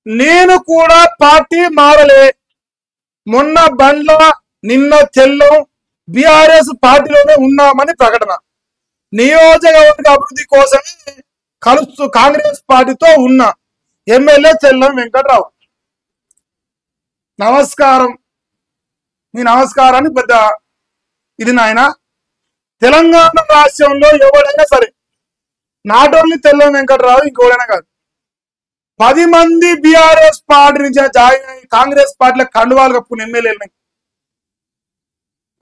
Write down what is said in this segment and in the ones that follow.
నేను కూడా పార్టీ మారలే. మొన్న బండ్ల నిన్న తెల్లం బీఆర్ఎస్ పార్టీలోనే ఉన్నామని ప్రకటన. నియోజకవర్గ అభివృద్ధి కోసమే కలుస్తూ కాంగ్రెస్ పార్టీతో ఉన్న ఎమ్మెల్యే తెల్లం వెంకట్రావు. నమస్కారం. మీ నమస్కారాన్ని పెద్ద ఇది నాయన. తెలంగాణ రాష్ట్రంలో ఎవరైనా సరే, నాట్ ఓన్లీ తెల్లం వెంకట్రావు, ఇంకోడైనా కాదు, 10 మంది బీఆర్ఎస్ పార్టీ నుంచి జాయిన్ అయ్యి కాంగ్రెస్ పార్టీలో కండువాలు కప్పుకుని ఎమ్మెల్యేలని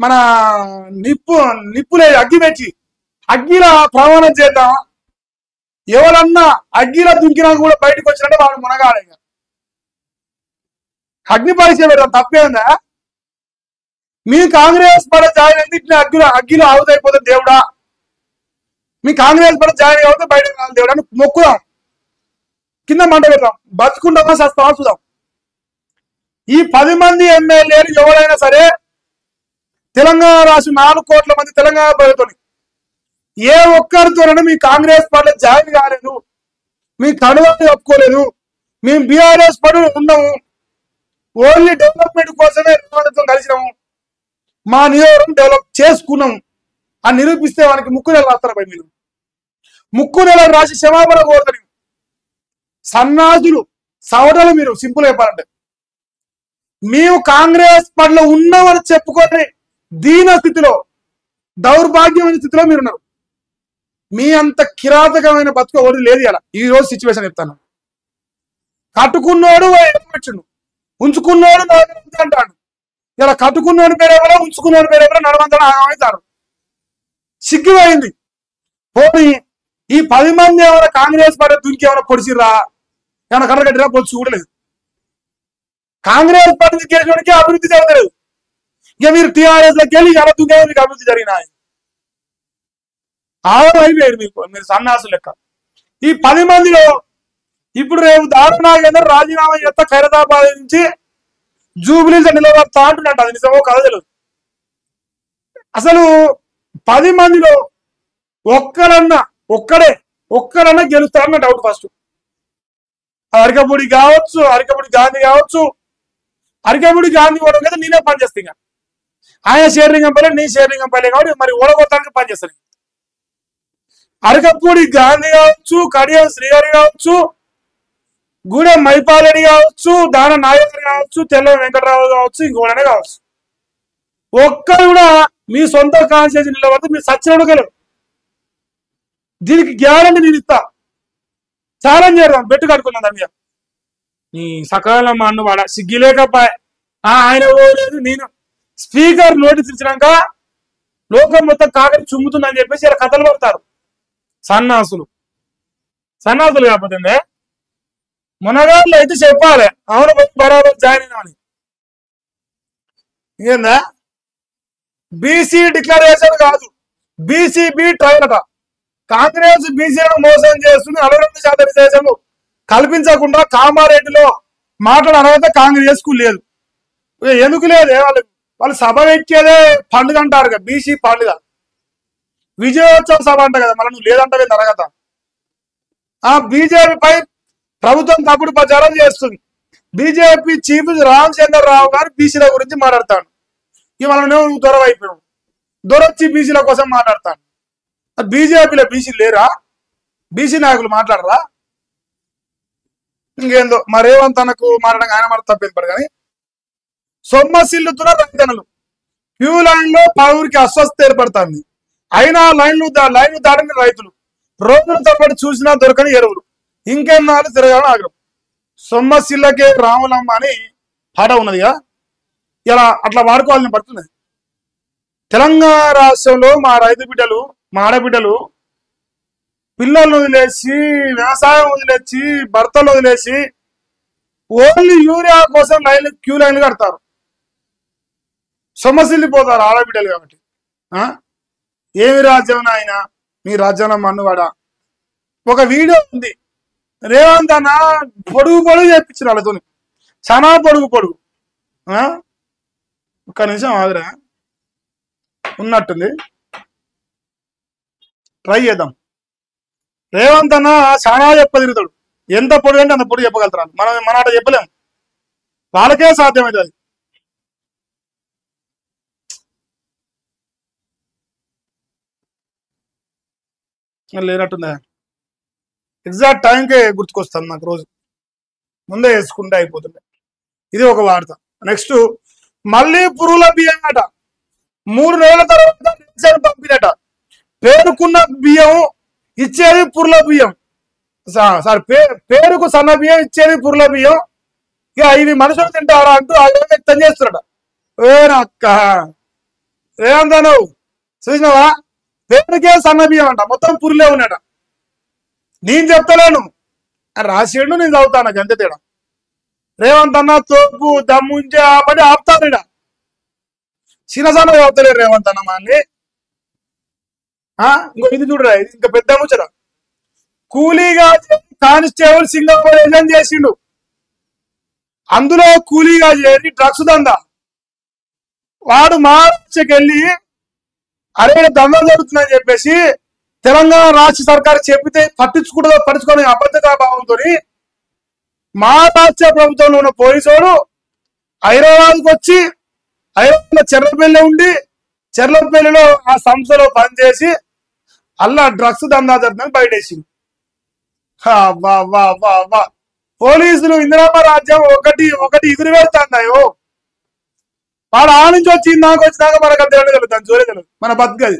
మన నిప్పులే అగ్గి పెట్టి అగ్గిలా ప్రమాణం చేద్దాం. ఎవరన్నా అగ్గిలా దుంకినా కూడా బయటకు వచ్చినట్టే వాళ్ళు మునగాలి. అగ్ని పరీక్ష పెడతాం, తప్పేందా? మీ కాంగ్రెస్ పార్టీ జాయిన్ అయితే ఇట్లా అగ్గిలో ఆవుతైపోతే దేవుడా, మీ కాంగ్రెస్ పార్టీ జాయిన్ అవుతే బయటకు రావాలి దేవుడా అని మొక్కుదాం, కింద మంట పెడతాం, బతుకుంటామా సస్తామా చూద్దాం. ఈ 10 మంది ఎమ్మెల్యేలు ఎవరైనా సరే తెలంగాణ రాష్ట్రం 4 కోట్ల మంది తెలంగాణ ప్రజలతో ఏ ఒక్కరితోనైనా మీ కాంగ్రెస్ పార్టీ జాయిన్ కాలేదు, మీ కడువాన్ని ఒప్పుకోలేదు, మేము బీఆర్ఎస్ పార్టీ ఉన్నాము, ఓన్లీ డెవలప్మెంట్ కోసమే కలిసినాము, మా నియోజకవర్గం డెవలప్ చేసుకున్నాము అని నిరూపిస్తే వానికి 3 నెలలు రాస్తారా? మీరు 3 నెలలు రాసి క్షమాపణ కోరుతారు. సన్నాసులు, సవడలు మీరు. సింపుల్ చెప్పాలంటే మేము కాంగ్రెస్ పార్టీలో ఉన్నామని చెప్పుకొని దీన స్థితిలో, దౌర్భాగ్యమైన స్థితిలో మీరున్నారు. మీ అంత కిరాతకమైన బతుకు ఒకటి లేదు. ఇలా ఈ రోజు సిచ్యువేషన్ చెప్తాను. కట్టుకున్నోడు పెట్టిండు, ఉంచుకున్నోడు అంటాడు. ఇలా కట్టుకున్నోని పేరెవరో ఉంచుకున్నోని పేరెవరో నడవంతడం అవుతారు. సిగ్గుపోయింది. పోనీ ఈ 10 మంది ఏమైనా కాంగ్రెస్ పార్టీ దుంకి ఏమైనా పొడిచిర్రా, ఏమైనా కట్టగట్టిరా? పొడిచి కూడా లేదు. కాంగ్రెస్ పార్టీ గెలిచినోడికి అభివృద్ధి జరగలేదు. ఇక మీరు టీఆర్ఎస్ లోకి వెళ్ళి ఎలా దుంకే మీకు అభివృద్ధి జరిగినాయి. అయిపోయాడు మీరు సన్నాసు లెక్క. ఈ 10 మందిలో ఇప్పుడు రేపు దారుణాగేందర్ రాజీనామా చేస్తా ఖైరతాబాద్ నుంచి జూబ్లీస్ నిలబడతా అంటున్నట్టు. అది నిజమో కాదో తెలియదు. అసలు 10 మందిలో ఒక్కరన్నా గెలుస్తారన్న డౌట్. ఫస్ట్ అరికపూడి కావచ్చు, అరికపూడి గాంధీ కావచ్చు. అరికపూడి గాంధీ కూడా కదా నేనే పనిచేస్తా. ఇంకా ఆయన షేరింగంపల్లి, నీ షేరింగంపల్లి కాబట్టి మరి ఓడగొట్టడానికి పనిచేస్తాను. అరికపూడి గాంధీ కావచ్చు, కడియం శ్రీహరి కావచ్చు, గూడెం మైపాలరెడ్డి కావచ్చు, దాన నాగేశ్వరి కావచ్చు, తెల్లం వెంకటరావు కావచ్చు, ఇంకోడనే కావచ్చు. ఒక్కరు కూడా మీ సొంత కాన్స్టిట్యూన్సీ నిలబడితే మీరు సచ్చినోడు గెలవు. దీనికి గ్యారంటీ నేను ఇస్తా. ఛాలెంజ్ చేద్దాం, బెట్టు కట్టుకున్నాం దాని మీద. నీ సకాలం అన్ను వాడ సిగ్గిలేకపోయా. ఆయన పోలేదు, నేను స్పీకర్ నోటీస్ ఇచ్చినాక లోకం మొత్తం కాకరి చుమ్ముతుందని చెప్పేసి ఇలా కథలు పడతారు. సన్నాసులు కాకపోతే మునగాళ్ళు అయితే చెప్పాలి, అవును బరాబర్ జాయిన్ అయినా. ఏందా బీసీ డిక్లరేషన్ కాదు, బీసీబీ ట్రైల్ అట. కాంగ్రెస్ బీసీలను మోసం చేస్తుంది. 42% రిజర్వేషన్లు కల్పించకుండా కామారెడ్డిలో మాట్లాడే అర్హత కాంగ్రెస్ కు లేదు. ఎందుకు లేదు? వాళ్ళు సభ పెట్టేదే పండుగ అంటారు కదా, బీసీ పండుగ, విజయోత్సవ సభ అంట కదా. మళ్ళీ నువ్వు లేదంటే అర్హత. బీజేపీపై ప్రభుత్వం తప్పుడు ప్రచారం చేస్తుంది. బీజేపీ చీఫ్ రామచంద్రరావు గారు బీసీల గురించి మాట్లాడతాడు. ఇవాళ నువ్వు దొరవైపోయావు, దొరొచ్చి బీసీల కోసం మాట్లాడతాను. బీజేపీలో బీసీ లేరా? బీసీ నాయకులు మాట్లాడరా? ఇంకేందో మరేవంత తనకు మాట్లాడడం ఆయన మాట తప్పేది. కానీ సొమ్మసిల్లుతున్న రైతన్నలు క్యూ లైన్ లో పలువురికి అస్వస్థత ఏర్పడుతుంది. అయినా లైన్లు దాటిన రైతులు రోజుల తప్పటి చూసినా దొరకని ఎరువులు, ఇంకెన్నాళ్ళు తిరగాలని ఆగ్రహం. సొమ్మసిల్లకే రాములమ్మ అని పాట ఉన్నదిగా, ఇలా అట్లా వాడుకోవాలని పడుతున్నది. తెలంగాణ రాష్ట్రంలో మా రైతు బిడ్డలు, మా ఆడబిడ్డలు పిల్లలను వదిలేసి, వ్యవసాయం వదిలేసి, భర్తలు వదిలేసి ఓన్లీ యూరియా కోసం క్యూ లైన్లు కడతారు. సొమ్మసిల్లిపోతారు ఆడబిడ్డలు. కాబట్టి ఏమి రాజ్యం ఆయన? మీ రాజ్యంలో మన్నువాడ. ఒక వీడియో ఉంది, రేవంత్ అన్న పొడుగు చెప్పించారు వాళ్ళతో, చాలా పొడుగు. ఒక్క నిమిషం ఆదిరా, ఉన్నట్టుంది, ట్రై చేద్దాం. రేవంత్ అన్న చాలా చెప్పదిరుగుతాడు. ఎంత పొడి అంటే అంత పొడి చెప్పగలుగుతారు. మనం మన ఆట చెప్పలేం, వాళ్ళకే సాధ్యమవుతుంది. లేనట్టుందా? ఎగ్జాక్ట్ టైంకే గుర్తుకొస్తాను నాకు, రోజు ముందే వేసుకుంటే అయిపోతుండే. ఇది ఒక వార్త. నెక్స్ట్, మళ్ళీ పురుగుల బియ్యం అట 3 నెలల తర్వాత రేషన్ పంపినట. పేరుకున్న బియ్యం ఇచ్చేది పురుగుల బియ్యం, సారీ పేరుకు సన్న బియ్యం ఇచ్చేది పురుగుల బియ్యం. ఇక ఇవి మనుషులు తింటారా అంటూ ఆగ్రహం వ్యక్తం చేస్తున్నాడు. అక్క ఏమంటాను చూసినావా? పేరుకే సన్న బియ్యం అంట, మొత్తం పురులే ఉన్నాడ. నేను చెప్తలేను, రాసిండు, నేను చదువుతాను, నాకు ఎంత తేడా. రేవంత్ అన్న తోపు దమ్ముంచే ఆపడి ఆపుతారు. ఇడ చిన్నసాన చదువుతలేరు రేవంత్ అన్న మాని. ఇంకో ఇది చూడరా, ఇది ఇంకా పెద్ద ముచ్చట. కూలీగా కానిస్టేబుల్ సింగపూర్ ఏజెంట్ చేసిండు, అందులో కూలీగా చేరి డ్రగ్స్ దందా. వాడు మహారాష్ట్రకి వెళ్ళి అరే దందా జరుగుతుందని చెప్పేసి తెలంగాణ రాష్ట్ర సర్కారు చెప్పితే పట్టించుకునే అబద్ధత భావంతో మహారాష్ట్ర ప్రభుత్వంలో ఉన్న పోలీసులు హైదరాబాద్కి వచ్చి హైదరాబాద్ చెర్లపల్లి ఉండి చెర్లపల్లిలో ఆ సంస్థలో పనిచేసి అల్లా డ్రగ్స్ దందా జరుగుతుందని బయటేసింది. పోలీసులు ఇందిరామ రాజ్యం ఒకటి ఎదురు వేస్తాయో, వాడు ఆ నుంచి వచ్చి నాకు వచ్చినాక మనకు అంత తెలుగుతాను, జోరే తెలుగు మన బతుకది.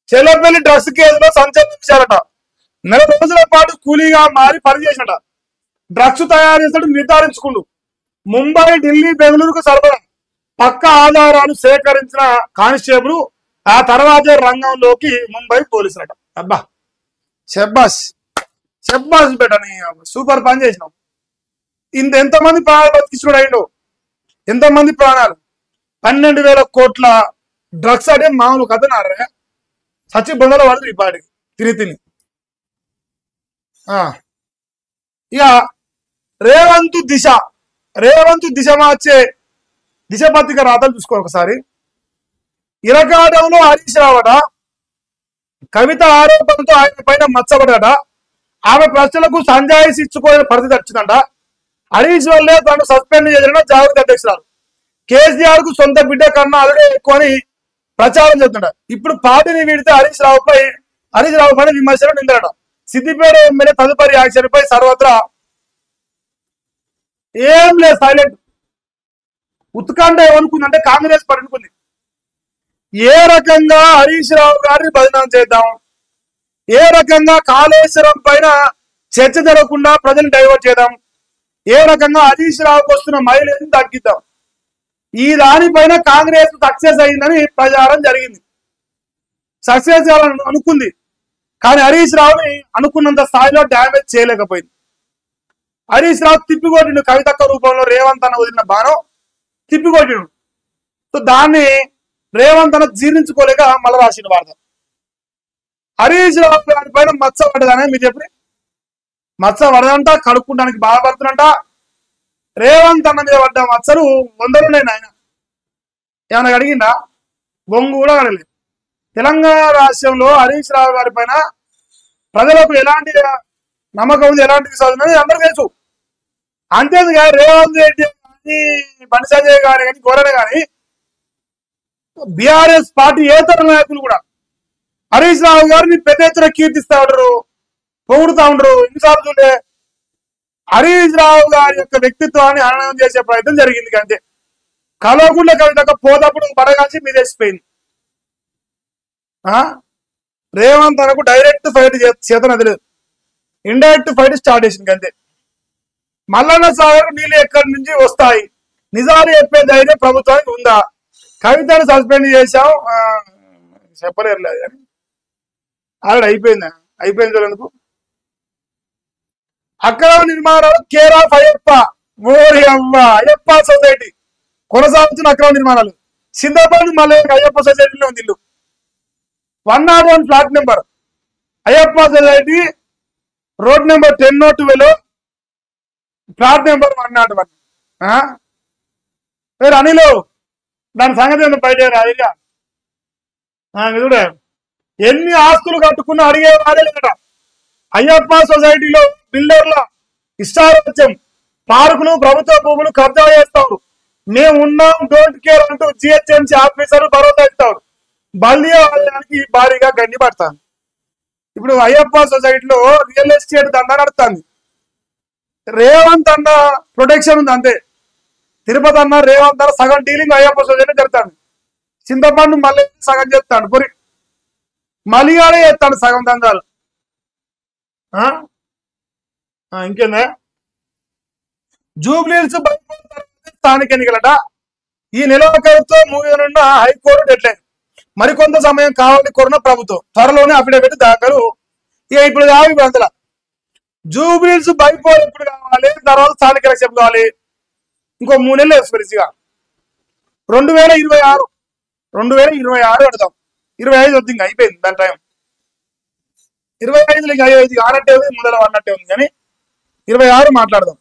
చెర్లపల్లి డ్రగ్స్ కేసులో సంచలనించారట. 4 రోజుల పాటు కూలీగా మారి పనిచేసినట. డ్రగ్స్ తయారు చేసినట్టు నిర్ధారించుకుండు. ముంబై, ఢిల్లీ, బెంగళూరుకు సరఫరా. పక్క ఆధారాలు సేకరించిన కానిస్టేబుల్ ఆ తర్వాతే రంగంలోకి ముంబై పోలీసులట. అబ్బా షబ్బాస్ షబ్బాస్ బెటని, సూపర్ పని చేసినావు. ఎంతమంది ప్రాణాలు బతికించుడు అయిండు, ఎంతమంది ప్రాణాలు. 12,000 కోట్ల డ్రగ్స్ అంటే మామూలు కథ నారే. సచి బొందల వాళ్ళు ఈ పాటికి తిని ఇక రేవంత్ దిశ మార్చే దిశ పత్రిక రాతలు చూసుకో ఒకసారి. ఇరకాటంలో హరీష్ రావట, కవిత ఆరోపణతో ఆయన పైన మచ్చబడ్డట. ఆమె ప్రశ్నలకు సంజాయిషి ఇచ్చుకోలేని పరిస్థితి వచ్చిందంట. హరీష్ వల్లే తను సస్పెండ్ చేసిన జాగ్రత్త అధ్యక్షురాలు. కేసీఆర్ కు సొంత బిడ్డ కన్నా అల్లుడే ఎక్కువ అని ప్రచారం చేస్తుంట. ఇప్పుడు పార్టీని వీడితే హరీష్ రావు పైన విమర్శలు నిందట. సిద్దిపేట ఎమ్మెల్యే తదుపరి యాక్షన్ పై సర్వత్రా ఏం లేదు, సైలెంట్. ఉత్కంఠ ఏమనుకుందంటే కాంగ్రెస్ పడుకుంది, ఏ రకంగా హరీష్ రావు గారిని బదనాం చేద్దాం, ఏ రకంగా కాళేశ్వరం పైన చర్చ జరగకుండా ప్రజలు డైవర్ట్ చేద్దాం, ఏ రకంగా హరీష్ రావుకు వస్తున్న మైలేజ్ తగ్గిద్దాం. ఈ దానిపైన కాంగ్రెస్ సక్సెస్ అయిందని ప్రచారం జరిగింది. సక్సెస్ చేయాలని అనుకుంది, కానీ హరీష్ రావుని అనుకున్నంత స్థాయిలో డ్యామేజ్ చేయలేకపోయింది. హరీష్ రావు తిప్పికొట్టిండు, కవితక్క రూపంలో రేవంత్ అన్న వదిలిన బాణం తిప్పికొట్టిండు. సో దాన్ని రేవంత్ అన్న జీర్ణించుకోలేక మళ్ళా రాసిన వార్త. హరీష్ రావు గారి పైన మచ్చ పడ్డదనే మీరు చెప్పి, మచ్చ పడదంట, కడుక్కుంటానికి బాధపడుతున్నంట. రేవంత్ అన్న మీద పడ్డ మచ్చలు 100 ఆయన ఏమన్నా అడిగిందా? బొంగు కూడా అడగలేదు. తెలంగాణ రాష్ట్రంలో హరీష్ రావు గారి పైన ప్రజలకు ఎలాంటి నమ్మకం ఉంది, ఎలాంటి విశ్వాసం అందరూ తెలుసు. అంతేందుకు రేవంత్ రెడ్డి కానీ, బండి సంజయ్ గారి కానీ, గోరణ కానీ, బీఆర్ఎస్ పార్టీ ఏతర నాయకులు కూడా హరీష్ రావు గారిని పెద్ద ఎత్తున కీర్తిస్తా ఉంటారు, పొగుడుతా ఉంటారు. ఎన్నిసార్లు చూడే హరీష్ రావు గారి యొక్క వ్యక్తిత్వాన్ని హననం చేసే ప్రయత్నం జరిగింది. అంతే. కలవకుండా కవితక పోతప్పుడు పడగాల్సి మీదేసిపోయింది. రేవంత్ అనకు డైరెక్ట్ ఫైట్ చేతన తెలియదు, ఇండైరెక్ట్ ఫైట్ స్టార్ట్ చేసింది. అంతే. మల్లన్న సాగర్ నీళ్ళు ఎక్కడి నుంచి వస్తాయి, నిజాలు చెప్పే ధైర్యం ప్రభుత్వానికి ఉందా? కవితను సస్పెండ్ చేశాం చెప్పలేరు లేదు కానీ ఆల్రెడీ అయిపోయింది చూడేందుకు. అక్రమ నిర్మాణాలు కేర్ ఆఫ్ అయ్యప్ప, ఓరి అమ్మ అయ్యప్ప సొసైటీ కొనసాగుతున్న అక్రమ నిర్మాణాలు. సిందపల్లి మళ్ళీ అయ్యప్ప సొసైటీలో ఉంది ఇల్లు. 101 flat number Ayyappa society, road number 10/12, flat number 101. పేరు అనిలు, దాని సంగతి బయట రాదిగా. చూడే ఎన్ని ఆస్తులు కట్టుకున్నా అడిగే వాడే లేదట. అయ్యప్ప సొసైటీలో బిల్డర్ల ఇష్టారాజ్యం, పార్కులు ప్రభుత్వ భూములు కబ్జా చేస్తారు, మేము ఉన్నాం డోంట్ కేర్ అంటూ జిహెచ్ఎంసీ ఆఫీసర్లు భరోసా ఇస్తారు. బల్దియా ఆలయానికి భారీగా గండి పడతాను. ఇప్పుడు అయ్యప్ప సొసైటీలో రియల్ ఎస్టేట్ దందా నడుస్తుంది. రేవంత్ అన్న ప్రొటెక్షన్ ఉంది అంతే. తిరుపతి అన్న రేవంత్ అన్న సగం డీలింగ్ అయ్యప్ప సొసైటీ జరుగుతాడు. చింతపండు మళ్ళీ సగం చేస్తాడు, పురి మలిగానే చేస్తాడు సగం దందాలు. ఇంకేందా జూబ్లీహిల్స్ స్థానిక ఎన్నికలట ఈ నెలాఖరుతో ముగియనున్న హైకోర్టు డెడ్లైన్. మరికొంత సమయం కావాలి కోరిన ప్రభుత్వం, త్వరలోనే అఫిడవిట్ దాఖలు. ఇక ఇప్పుడు కావాలి అందులో జూబ్లీహిల్స్ బైపోల్ ఎప్పుడు కావాలి, తర్వాత స్థానిక ఎలక్షన్ కావాలి. ఇంకో 3 నెలలు ఎక్స్పీరియన్స్గా 2026 పెడతాం. 25 వద్దు, ఇంకా అయిపోయింది దాని టైం. 25 ఆనట్టే ఉంది, ముందర అన్నట్టే ఉంది, కానీ 26 మాట్లాడదాం.